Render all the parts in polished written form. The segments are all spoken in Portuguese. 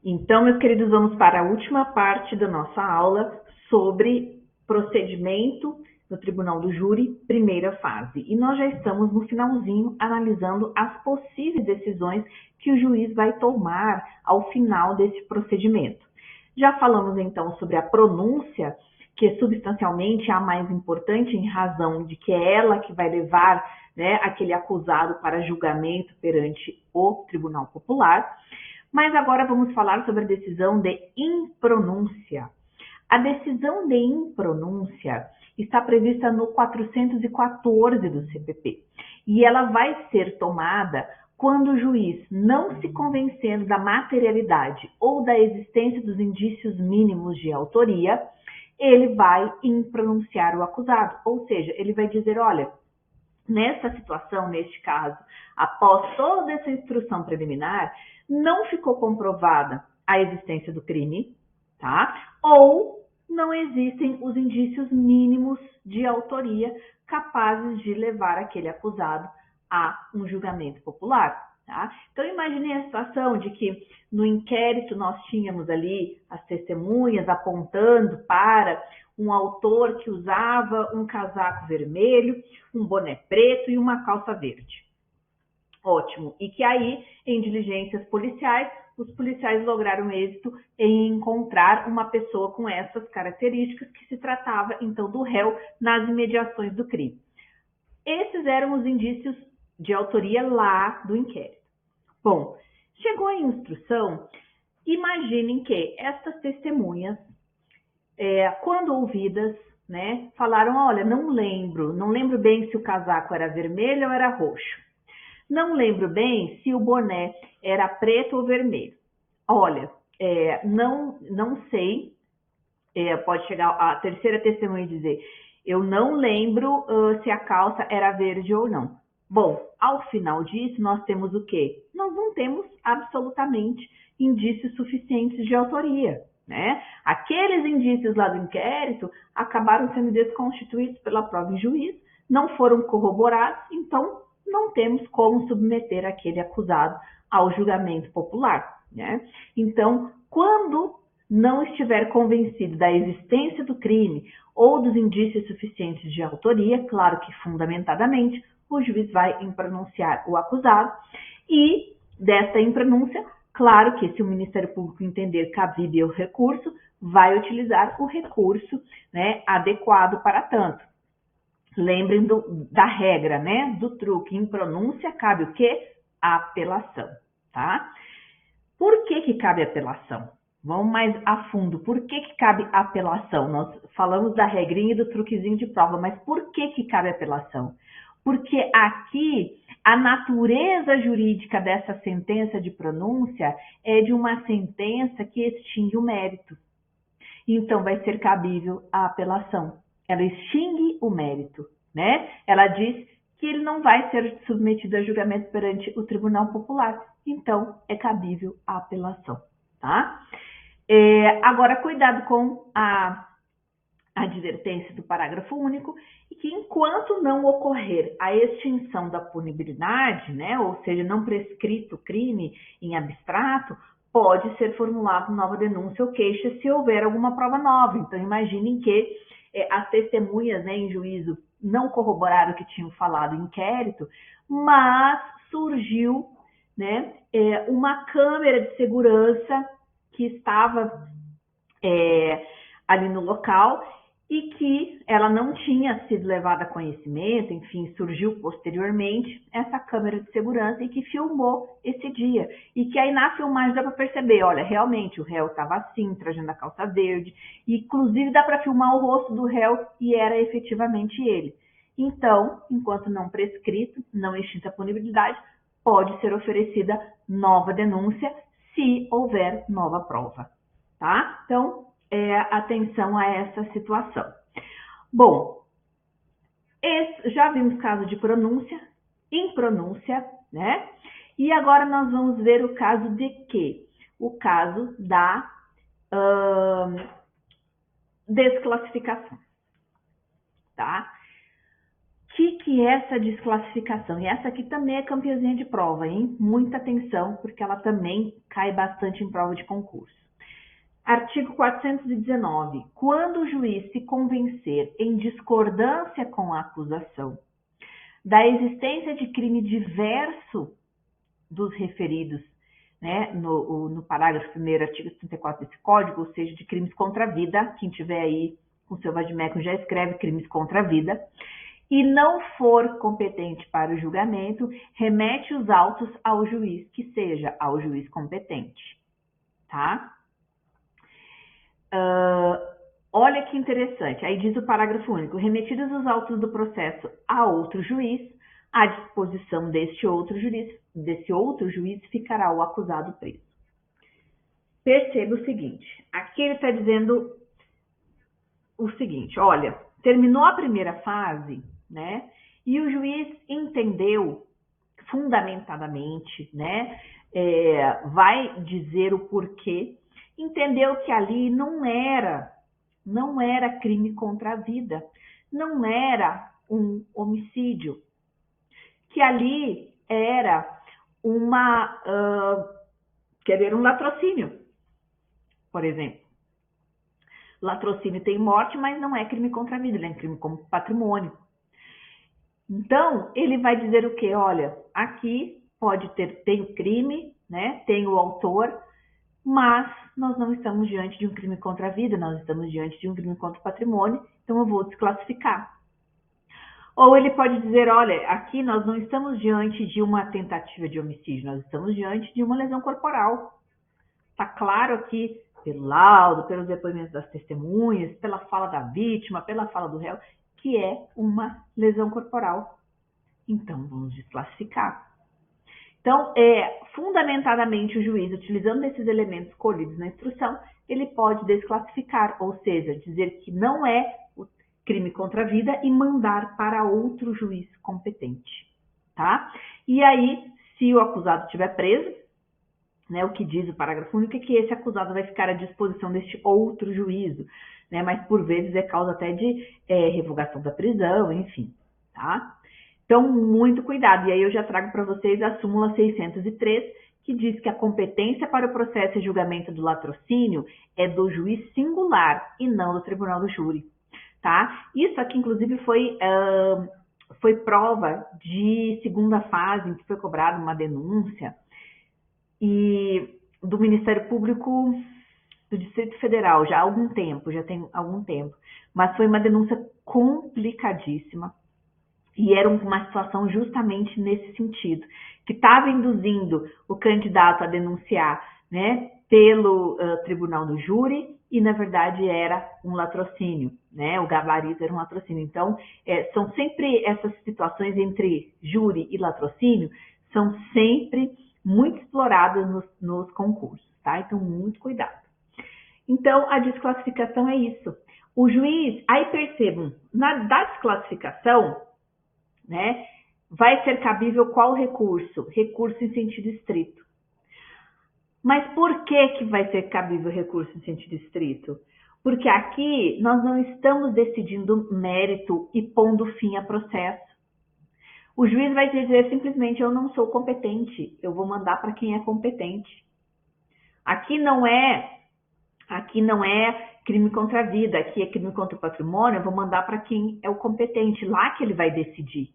Então, meus queridos, vamos para a última parte da nossa aula sobre procedimento no Tribunal do Júri, primeira fase. E nós já estamos no finalzinho analisando as possíveis decisões que o juiz vai tomar ao final desse procedimento. Já falamos então sobre a pronúncia, que é substancialmente a mais importante em razão de que é ela que vai levar, né, aquele acusado para julgamento perante o Tribunal Popular. Mas agora vamos falar sobre a decisão de impronúncia. A decisão de impronúncia está prevista no 414 do CPP e ela vai ser tomada quando o juiz não se convencendo da materialidade ou da existência dos indícios mínimos de autoria, ele vai impronunciar o acusado, ou seja, ele vai dizer, olha, nessa situação, neste caso, após toda essa instrução preliminar, não ficou comprovada a existência do crime, tá? Ou não existem os indícios mínimos de autoria capazes de levar aquele acusado a um julgamento popular, tá? Então, imagine a situação de que no inquérito nós tínhamos ali as testemunhas apontando para um autor que usava um casaco vermelho, um boné preto e uma calça verde. Ótimo. E que aí, em diligências policiais, os policiais lograram êxito em encontrar uma pessoa com essas características, que se tratava, então, do réu nas imediações do crime. Esses eram os indícios de autoria lá do inquérito. Bom, chegou a instrução, imaginem que estas testemunhas, quando ouvidas, né, falaram, olha, não lembro bem se o casaco era vermelho ou era roxo. Não lembro bem se o boné era preto ou vermelho. Olha, não sei, pode chegar a terceira testemunha e dizer, eu não lembro se a calça era verde ou não. Bom, ao final disso, nós temos o quê? Nós não temos absolutamente indícios suficientes de autoria, né? Aqueles indícios lá do inquérito acabaram sendo desconstituídos pela prova em juízo, não foram corroborados, então não temos como submeter aquele acusado ao julgamento popular, né? Então, quando não estiver convencido da existência do crime ou dos indícios suficientes de autoria, claro que fundamentadamente, o juiz vai impronunciar o acusado e desta impronúncia, claro que se o Ministério Público entender cabível o recurso, vai utilizar o recurso, né, adequado para tanto. Lembrem da regra, né, do truque. Em pronúncia cabe o quê? A apelação, tá? Por que cabe apelação? Vamos mais a fundo. Por que cabe apelação? Nós falamos da regrinha e do truquezinho de prova, mas por que cabe apelação? Porque aqui a natureza jurídica dessa sentença de pronúncia é de uma sentença que extingue o mérito. Então vai ser cabível a apelação. Ela extingue o mérito, né? Ela diz que ele não vai ser submetido a julgamento perante o Tribunal Popular. Então, é cabível a apelação, tá? Agora, cuidado com a advertência do parágrafo único, e que enquanto não ocorrer a extinção da punibilidade, né, ou seja, não prescrito o crime em abstrato, pode ser formulada nova denúncia ou queixa se houver alguma prova nova. Então, imaginem que as testemunhas, né, em juízo não corroboraram o que tinham falado em inquérito, mas surgiu, né, uma câmera de segurança que estava ali no local e que ela não tinha sido levada a conhecimento, enfim, surgiu posteriormente essa câmera de segurança e que filmou esse dia. E que aí na filmagem dá para perceber, olha, realmente o réu estava assim, trajando a calça verde, e inclusive dá para filmar o rosto do réu e era efetivamente ele. Então, enquanto não prescrito, não extinta a punibilidade, pode ser oferecida nova denúncia se houver nova prova, tá? Então, atenção a essa situação. Bom, já vimos caso de pronúncia, impronúncia, né? E agora nós vamos ver o caso de quê? O caso da desclassificação, tá? que é essa desclassificação? E essa aqui também é campeãzinha de prova, hein? Muita atenção, porque ela também cai bastante em prova de concurso. Artigo 419. Quando o juiz se convencer em discordância com a acusação da existência de crime diverso dos referidos, né, no parágrafo 1º, artigo 34 desse código, ou seja, de crimes contra a vida, quem tiver aí com seu vadimécum já escreve crimes contra a vida, e não for competente para o julgamento, remete os autos ao juiz, que seja ao juiz competente, tá? Olha que interessante, aí diz o parágrafo único, remetidos os autos do processo a outro juiz, à disposição desse outro juiz ficará o acusado preso. Perceba o seguinte, aqui ele está dizendo o seguinte, olha, terminou a primeira fase, né, e o juiz entendeu fundamentadamente, né, vai dizer o porquê, entendeu que ali não era crime contra a vida, não era um homicídio, que ali era um latrocínio, por exemplo. Latrocínio tem morte, mas não é crime contra a vida, ele é crime como patrimônio. Então, ele vai dizer o quê? Olha, aqui tem o crime, né? Tem o autor, mas nós não estamos diante de um crime contra a vida, nós estamos diante de um crime contra o patrimônio, então eu vou desclassificar. Ou ele pode dizer, olha, aqui nós não estamos diante de uma tentativa de homicídio, nós estamos diante de uma lesão corporal. Está claro aqui, pelo laudo, pelos depoimentos das testemunhas, pela fala da vítima, pela fala do réu, que é uma lesão corporal. Então, vamos desclassificar. Então, fundamentadamente, o juiz, utilizando esses elementos colhidos na instrução, ele pode desclassificar, ou seja, dizer que não é o crime contra a vida e mandar para outro juiz competente, tá? E aí, se o acusado estiver preso, né, o que diz o parágrafo único é que esse acusado vai ficar à disposição deste outro juízo, né, mas por vezes é causa até de revogação da prisão, enfim, tá? Então, muito cuidado. E aí eu já trago para vocês a súmula 603, que diz que a competência para o processo e julgamento do latrocínio é do juiz singular e não do tribunal do júri, tá? Isso aqui, inclusive, foi prova de segunda fase, em que foi cobrada uma denúncia e do Ministério Público do Distrito Federal, já tem algum tempo, mas foi uma denúncia complicadíssima. E era uma situação justamente nesse sentido, que estava induzindo o candidato a denunciar, né, pelo tribunal do júri e, na verdade, era um latrocínio, né, o gabarito era um latrocínio. Então, são sempre essas situações entre júri e latrocínio, são sempre muito exploradas nos concursos, tá? Então, muito cuidado. Então, a desclassificação é isso. O juiz, aí percebam, da desclassificação, né, vai ser cabível qual recurso? Recurso em sentido estrito. Mas por que vai ser cabível recurso em sentido estrito? Porque aqui nós não estamos decidindo mérito e pondo fim a processo. O juiz vai dizer simplesmente, eu não sou competente, eu vou mandar para quem é competente. Aqui não é crime contra a vida, aqui é crime contra o patrimônio, eu vou mandar para quem é o competente, lá que ele vai decidir.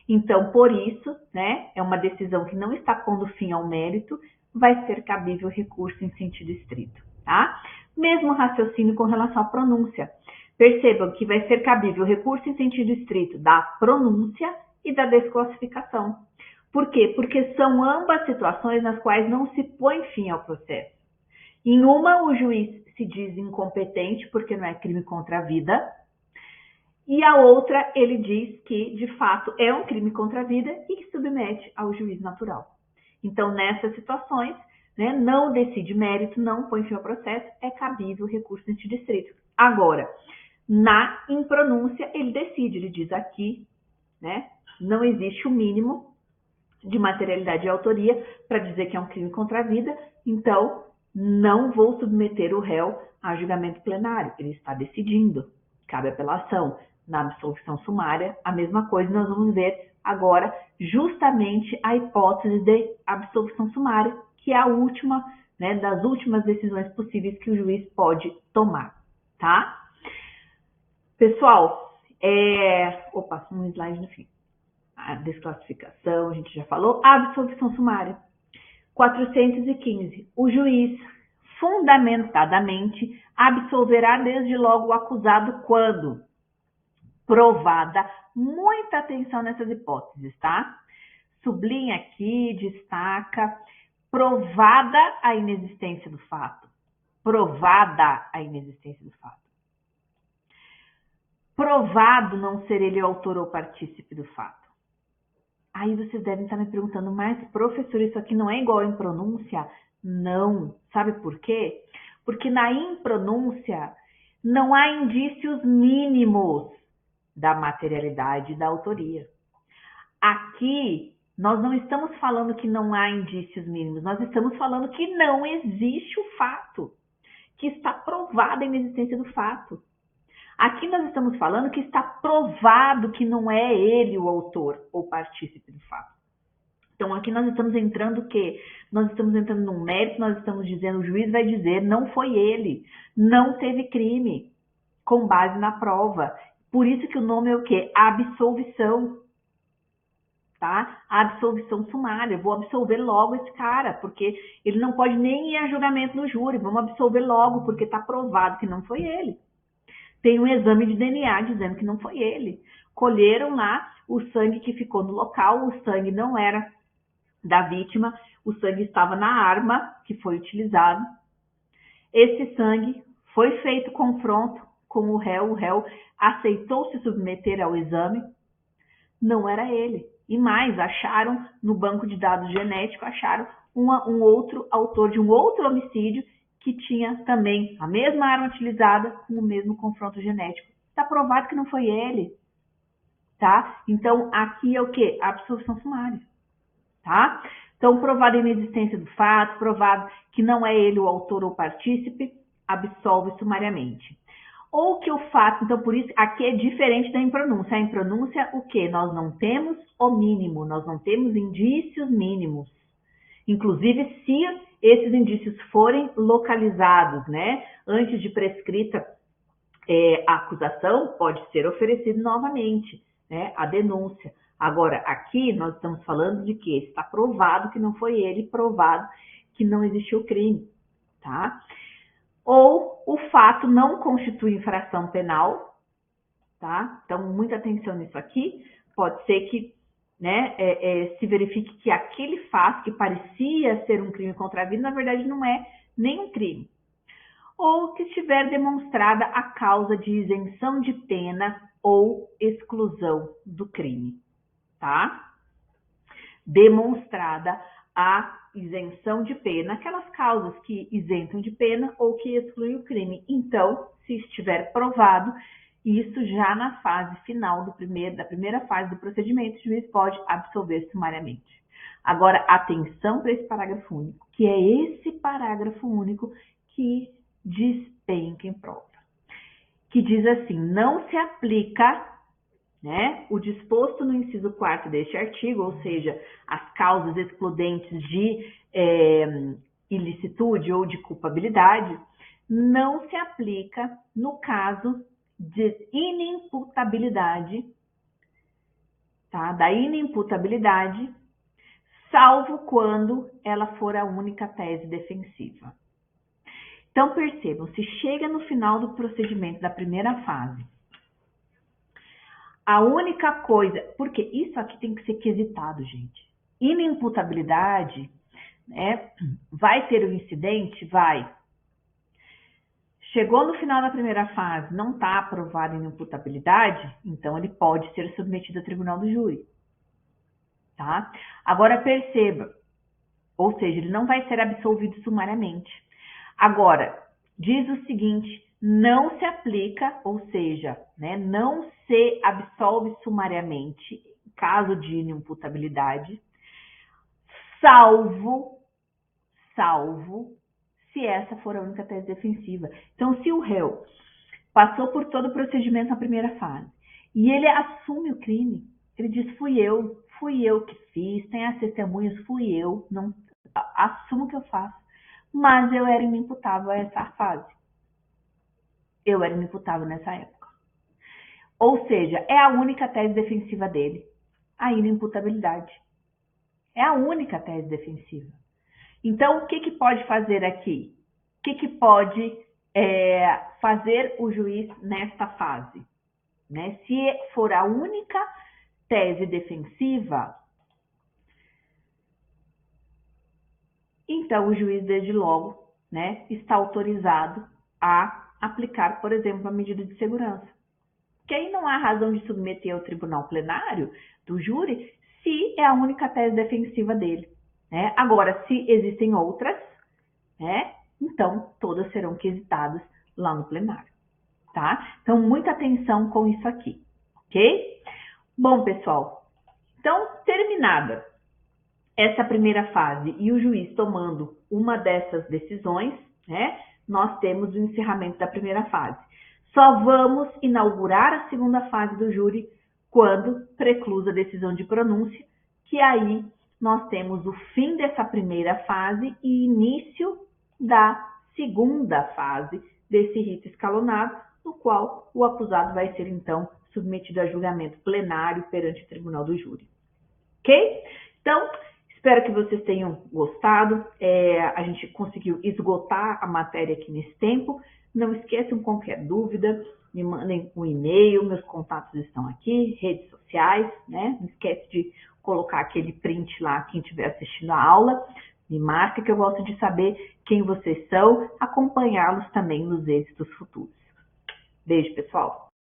Então, por isso, né, é uma decisão que não está pondo fim ao mérito, vai ser cabível recurso em sentido estrito, tá? Mesmo raciocínio com relação à pronúncia. Percebam que vai ser cabível recurso em sentido estrito da pronúncia e da desclassificação. Por quê? Porque são ambas situações nas quais não se põe fim ao processo. Em uma, o juiz se diz incompetente porque não é crime contra a vida, e a outra, ele diz que, de fato, é um crime contra a vida e que submete ao juiz natural. Então, nessas situações, né, não decide mérito, não põe fim ao processo, é cabível recurso em sentido estrito. Agora, na impronúncia, ele decide, ele diz aqui, né, não existe o mínimo de materialidade e autoria para dizer que é um crime contra a vida, então não vou submeter o réu a julgamento plenário, ele está decidindo, cabe apelação. na absolvição sumária. A mesma coisa nós vamos ver agora justamente a hipótese de absolvição sumária, que é a última, né, das últimas decisões possíveis que o juiz pode tomar, tá? Pessoal, opa, um slide no fim. A desclassificação, a gente já falou. A absolvição sumária. 415. O juiz, fundamentadamente, absolverá desde logo o acusado quando provada, muita atenção nessas hipóteses, tá? Sublinha aqui, destaca, provada a inexistência do fato. Provada a inexistência do fato. Provado não ser ele o autor ou partícipe do fato. Aí vocês devem estar me perguntando, mas professor, isso aqui não é igual em pronúncia? Não. Sabe por quê? Porque na impronúncia não há indícios mínimos da materialidade da autoria. Aqui, nós não estamos falando que não há indícios mínimos, nós estamos falando que não existe o fato, que está provada a inexistência do fato. Aqui nós estamos falando que está provado que não é ele o autor ou partícipe do fato. Então, aqui nós estamos entrando o quê? Nós estamos entrando num mérito, nós estamos dizendo, o juiz vai dizer, não foi ele, não teve crime, com base na prova. Por isso que o nome é o quê? Absolvição, tá? Absolvição sumária. Eu vou absolver logo esse cara, porque ele não pode nem ir a julgamento no júri. Vamos absolver logo, porque está provado que não foi ele. Tem um exame de DNA dizendo que não foi ele. Colheram lá o sangue que ficou no local, o sangue não era da vítima, o sangue estava na arma que foi utilizado. Esse sangue foi feito confronto com o réu aceitou se submeter ao exame, não era ele. E mais, acharam no banco de dados genético, acharam um outro autor de um outro homicídio que tinha também a mesma arma utilizada com o mesmo confronto genético. Está provado que não foi ele, tá? Então, aqui é o quê? A absolvição sumária, tá? Então, provado a inexistência do fato, provado que não é ele o autor ou partícipe, absolve sumariamente. Ou que o fato, então por isso, aqui é diferente da impronúncia. A impronúncia, o quê? Nós não temos o mínimo, nós não temos indícios mínimos. Inclusive, se esses indícios forem localizados, né, antes de prescrita a acusação, pode ser oferecido novamente, né, a denúncia. Agora, aqui nós estamos falando de que está provado que não foi ele, provado que não existiu crime, tá? Ou o fato não constitui infração penal, tá? Então, muita atenção nisso aqui. Pode ser que, né, se verifique que aquele fato que parecia ser um crime contra a vida, na verdade não é nenhum crime. Ou que estiver demonstrada a causa de isenção de pena ou exclusão do crime, tá? Demonstrada a isenção de pena, aquelas causas que isentam de pena ou que excluem o crime. Então, se estiver provado, isso já na fase final da primeira fase do procedimento, o juiz pode absolver sumariamente. Agora, atenção para esse parágrafo único, que é esse parágrafo único que despenca em prova. Que diz assim, não se aplica, né, o disposto no inciso 4º deste artigo, ou seja, as causas excludentes de ilicitude ou de culpabilidade, não se aplica no caso de inimputabilidade, tá? Da inimputabilidade, salvo quando ela for a única tese defensiva. Então, percebam, se chega no final do procedimento da primeira fase, a única coisa, porque isso aqui tem que ser quesitado, gente. Inimputabilidade, né? Vai ter o incidente? Vai. Chegou no final da primeira fase, não está aprovada a inimputabilidade, então ele pode ser submetido ao tribunal do júri, tá? Agora perceba, ou seja, ele não vai ser absolvido sumariamente. Agora, diz o seguinte, não se aplica, ou seja, né, não se absolve sumariamente em caso de inimputabilidade, salvo se essa for a única tese defensiva. Então, se o réu passou por todo o procedimento na primeira fase E ele assume o crime. Ele diz, fui eu que fiz, tem as testemunhas, fui eu, não assumo que eu faço. Mas eu era inimputável a essa fase. Eu era inimputável nessa época. Ou seja, é a única tese defensiva dele, a inimputabilidade. É a única tese defensiva. Então, o que pode fazer aqui? O que pode fazer o juiz nesta fase? Né? Se for a única tese defensiva, então o juiz, desde logo, né, está autorizado a aplicar, por exemplo, a medida de segurança. Que aí não há razão de submeter ao tribunal plenário do júri se é a única tese defensiva dele. Né? Agora, se existem outras, né, então todas serão quesitadas lá no plenário. Tá? Então, muita atenção com isso aqui, ok? Bom, pessoal, então, terminada essa primeira fase e o juiz tomando uma dessas decisões, né, nós temos o encerramento da primeira fase. Só vamos inaugurar a segunda fase do júri quando preclusa a decisão de pronúncia, que aí nós temos o fim dessa primeira fase e início da segunda fase desse rito escalonado, no qual o acusado vai ser, então, submetido a julgamento plenário perante o tribunal do júri. Ok? Então, espero que vocês tenham gostado. A gente conseguiu esgotar a matéria aqui nesse tempo. Não esqueçam, qualquer dúvida, me mandem um e-mail, meus contatos estão aqui, redes sociais, né? Não esquece de colocar aquele print lá, quem estiver assistindo a aula. Me marca que eu gosto de saber quem vocês são, acompanhá-los também nos êxitos futuros. Beijo, pessoal!